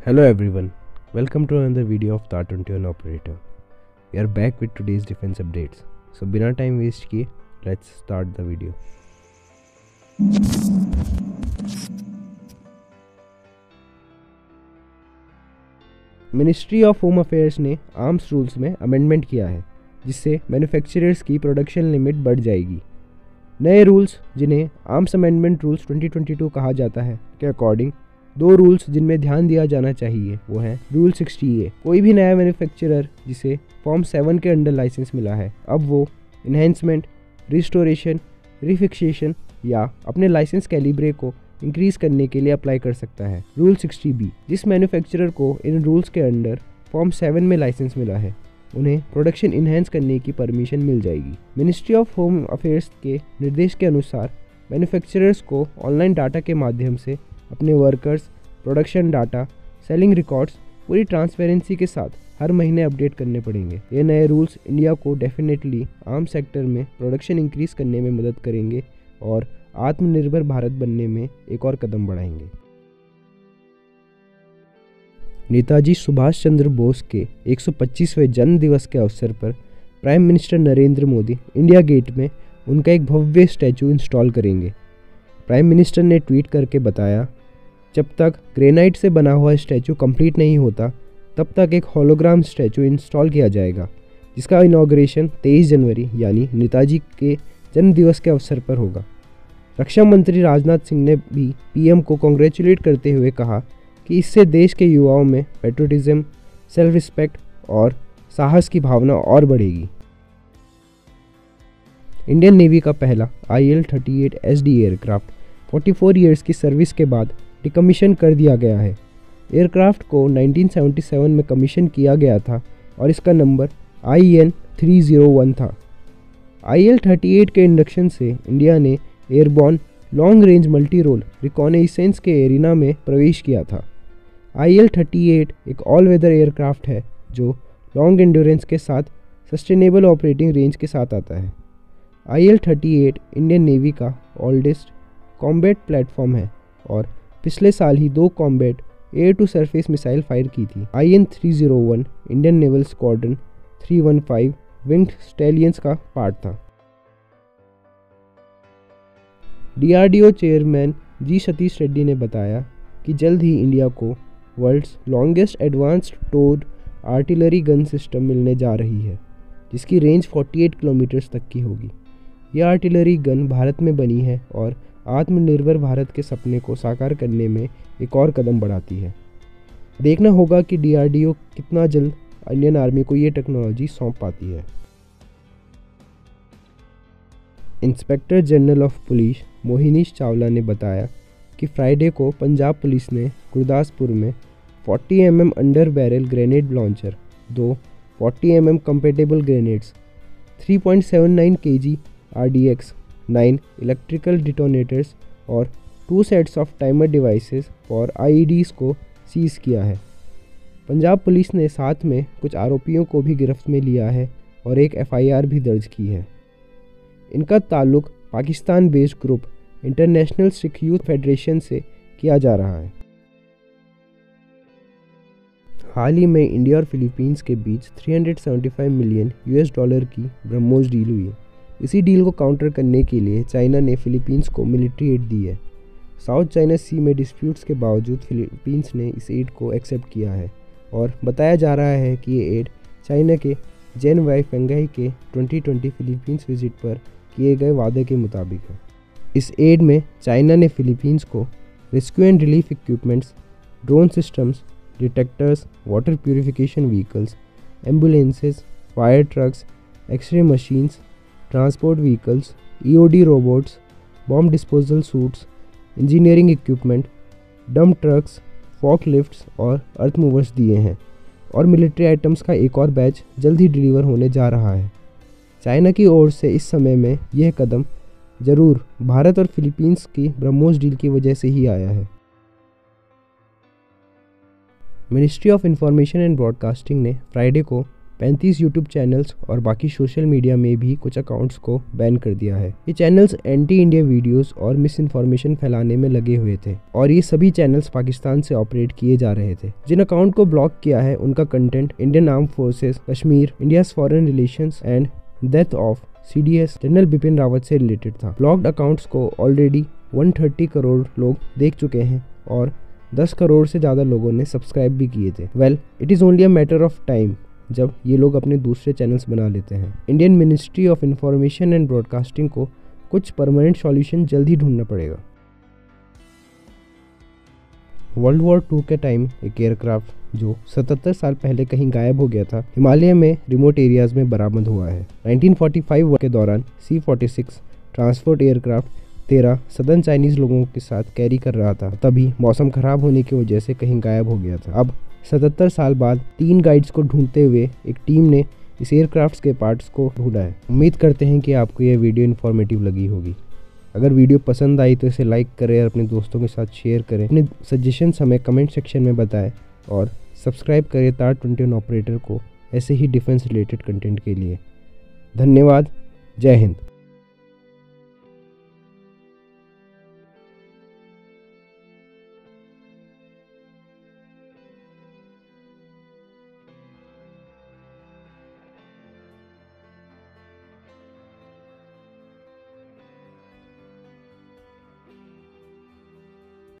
Hello everyone, welcome to another video of the R21 operator. We are back with today's defense updates. So बिना time waste किए, let's start the video. Ministry of home affairs ने arms rules में amendment किया है, जिससे manufacturers की production limit बढ़ जाएगी। नए रूल्स, जिन्हें आर्म्स अमेंडमेंट रूल्स 2022 कहा जाता है, के अकॉर्डिंग दो रूल्स जिनमें ध्यान दिया जाना चाहिए वो हैं रूल 60A। कोई भी नया मैन्युफैक्चरर जिसे फॉर्म 7 के अंडर लाइसेंस मिला है, अब वो इन्हेंसमेंट, रिस्टोरेशन, रिफिक्सेशन या अपने लाइसेंस कैलिब्रे को इंक्रीज करने के लिए अप्लाई कर सकता है। रूल 60B, जिस मैन्युफैक्चरर को इन रूल्स के अंडर फॉर्म 7 में लाइसेंस मिला है, उन्हें प्रोडक्शन इन्हेंस करने की परमिशन मिल जाएगी। मिनिस्ट्री ऑफ होम अफेयर्स के निर्देश के अनुसार मैन्युफैक्चरर्स को ऑनलाइन डाटा के माध्यम से अपने workers, production data, selling records पूरी ट्रांसपेरेंसी के साथ हर महीने अपडेट करने पड़ेंगे। ये नए रूल्स इंडिया को डेफिनेटली आर्म सेक्टर में प्रोडक्शन इंक्रीज करने में मदद करेंगे और आत्मनिर्भर भारत बनने में एक और कदम बढ़ाएंगे। नेताजी सुभाष चंद्र बोस के 125वें जन्म दिवस के अवसर पर prime minister Narendra Modi India Gate में उनका एक भव्य स्टैचू इंस्टॉल करेंगे। प्राइम मिनिस्टर ने ट्वीट करके बताया, जब तक ग्रेनाइट से बना हुआ स्टैचू कंप्लीट नहीं होता, तब तक एक होलोग्राम स्टैचू इंस्टॉल किया जाएगा, जिसका इनॉग्रेशन 23 जनवरी यानी नेताजी के जन्म दिवस के अवसर पर होगा। रक्षा मंत्री राजनाथ सिंह ने भी पीएम को कॉन्ग्रेचुलेट करते हुए कहा कि इससे देश के युवाओं में पेट्रियटिज्म, सेल्फ रिस्पेक्ट और साहस की भावना और बढ़ेगी। इंडियन नेवी का पहला IL-38 SD एयरक्राफ्ट 44 ईयर्स की सर्विस के बाद डिकमीशन कर दिया गया है। एयरक्राफ्ट को 1977 में कमीशन किया गया था और इसका नंबर IN-301 था। IL-38 के इंडक्शन से इंडिया ने airborne long range multi role reconnaissance के एरिना में प्रवेश किया था। IL-38 एक ऑल वेदर एयरक्राफ्ट है जो लॉन्ग एंड्योरेंस के साथ सस्टेनेबल ऑपरेटिंग रेंज के साथ आता है। IL-38 इंडियन नेवी का ओल्डेस्ट कॉम्बैट प्लेटफॉर्म है और पिछले साल ही 2 combat air to surface missile fire की थी। IN-301 Indian naval squadron 315 winged stallions का पार्ट था। DRDO chairman G Satish Reddy ने बताया कि जल्द ही इंडिया को world's longest advanced towed artillery gun system मिलने जा रही है, जिसकी रेंज 48 किलोमीटर्स तक की होगी। यह आर्टिलरी गन भारत में बनी है और आत्मनिर्भर भारत के सपने को साकार करने में एक और कदम बढ़ाती है। देखना होगा कि DRDO कितना जल्द इंडियन आर्मी को ये टेक्नोलॉजी सौंप पाती है। Inspector general of police Mohinish Chawla ने बताया कि फ्राइडे को पंजाब पुलिस ने गुरदासपुर में 40 mm under barrel grenade launcher, 2 40 mm compatible grenades, 3.79 kg RDX, 9 electrical detonators और 2 sets off timer devices for IEDs को सीज किया है। पंजाब पुलिस ने साथ में कुछ आरोपियों को भी गिरफ्त में लिया है और एक FIR भी दर्ज की है। इनका ताल्लुक Pakistan based group international Sikh youth federation से किया जा रहा है। हाल ही में इंडिया और फिलीपींस के बीच $375 मिलियन की ब्रह्मोस डील हुई है। इसी डील को काउंटर करने के लिए चाइना ने फिलीपींस को मिलिट्री एड दी है। साउथ चाइना सी में डिस्प्यूट्स के बावजूद फिलीपींस ने इस एड को एक्सेप्ट किया है और बताया जा रहा है कि ये एड चाइना के जेन वाई फेंगाई के 2020 फिलीपींस विजिट पर किए गए वादे के मुताबिक है। इस एड में चाइना ने फिलीपींस को rescue and relief equipments, drone systems, detectors, water purification vehicles, ambulances, fire trucks, x ray machines, transport vehicles, EOD robots, bomb disposal suits, engineering equipment, dump trucks, fork lifts और earth movers दिए हैं और military items का एक और batch जल्द ही deliver होने जा रहा है। चाइना की ओर से इस समय में यह कदम ज़रूर भारत और फिलीपींस की ब्रह्मोस डील की वजह से ही आया है। Ministry of information and broadcasting ने फ्राइडे को 35 यूट्यूब चैनल्स और बाकी सोशल मीडिया में भी कुछ अकाउंट्स को बैन कर दिया है। ये चैनल्स एंटी इंडिया वीडियोस और मिस इन्फॉर्मेशन फैलाने में लगे हुए थे और ये सभी चैनल्स पाकिस्तान से ऑपरेट किए जा रहे थे। जिन अकाउंट को ब्लॉक किया है उनका content Indian arm forces, Kashmir, India's foreign relations and death of CDS general Bipin Rawat से रिलेटेड था। ब्लॉक्ड अकाउंट्स को ऑलरेडी 130 करोड़ लोग देख चुके हैं और 10 करोड़ से ज़्यादा लोगों ने सब्सक्राइब भी किए थे। Well, it is only a matter of time जब ये लोग अपने दूसरे चैनल्स बना लेते हैं। Indian ministry of information and broadcasting को कुछ परमानेंट सॉल्यूशन जल्द ही ढूंढना पड़ेगा। वर्ल्ड वॉर 2 के टाइम एक एयरक्राफ्ट जो 77 साल पहले कहीं गायब हो गया था, हिमालय में रिमोट एरियाज में बरामद हुआ है। 1945 के दौरान C-46 transport aircraft 13 southern Chinese लोगों के साथ कैरी कर रहा था, तभी मौसम ख़राब होने की वजह से कहीं गायब हो गया था। अब 77 साल बाद 3 गाइड्स को ढूंढते हुए एक टीम ने इस एयरक्राफ्ट के पार्ट्स को ढूंढा है। उम्मीद करते हैं कि आपको यह वीडियो इन्फॉर्मेटिव लगी होगी। अगर वीडियो पसंद आई तो इसे लाइक करें और अपने दोस्तों के साथ शेयर करें। अपने सजेशंस हमें कमेंट सेक्शन में बताएं और सब्सक्राइब करें तार 21 ऑपरेटर को ऐसे ही डिफेंस रिलेटेड कंटेंट के लिए। धन्यवाद। जय हिंद।